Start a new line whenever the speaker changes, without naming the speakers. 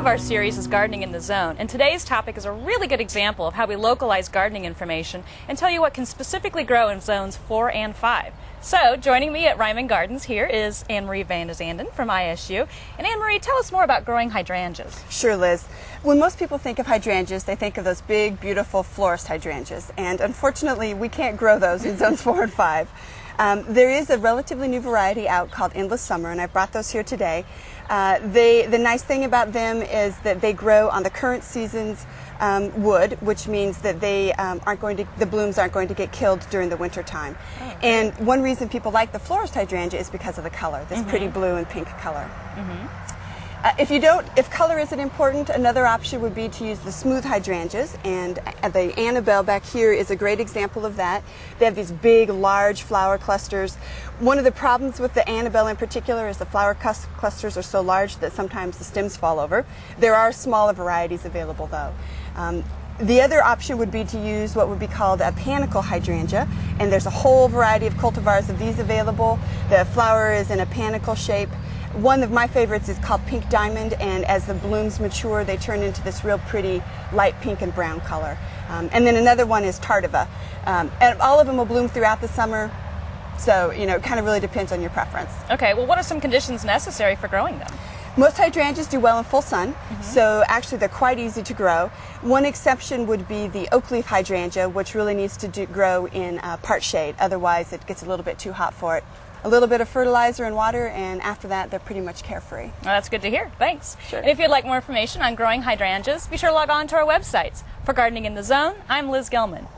our series is Gardening in the Zone, and today's topic is a really good example of how we localize gardening information and tell you what can specifically grow in zones 4 and 5. So, joining me at Ryman Gardens here is Anne-Marie Van de Zanden from ISU. And Anne-Marie, tell us more about growing hydrangeas.
Sure, Liz. When most people think of hydrangeas, they think of those big, beautiful florist hydrangeas. And unfortunately, we can't grow those in zones 4 and 5. There is a relatively new variety out called Endless Summer, and I brought those here today. The nice thing about them is that they grow on the current season's wood, which means that they the blooms aren't going to get killed during the winter time. Oh, and one reason people like the florist hydrangea is because of the color, this pretty blue and pink color. If color isn't important, another option would be to use the smooth hydrangeas, and the Annabelle back here is a great example of that. They have these big, large flower clusters. One of the problems with the Annabelle in particular is the flower clusters are so large that sometimes the stems fall over. There are smaller varieties available though. The other option would be to use what would be called a panicle hydrangea, and there's a whole variety of cultivars of these available. The flower is in a panicle shape. One of my favorites is called Pink Diamond, and as the blooms mature, they turn into this real pretty light pink and brown color. And then another one is Tardiva. And all of them will bloom throughout the summer, so it kind of really depends on your preference.
Okay, well, what are some conditions necessary for growing them?
Most hydrangeas do well in full sun, so actually they're quite easy to grow. One exception would be the oak leaf hydrangea, which really needs to grow in part shade, otherwise it gets a little bit too hot for it. A little bit of fertilizer and water, and after that they're pretty much carefree.
Well, that's good to hear. Thanks.
Sure.
And if you'd like more information on growing hydrangeas, be sure to log on to our websites. For Gardening in the Zone, I'm Liz Gelman.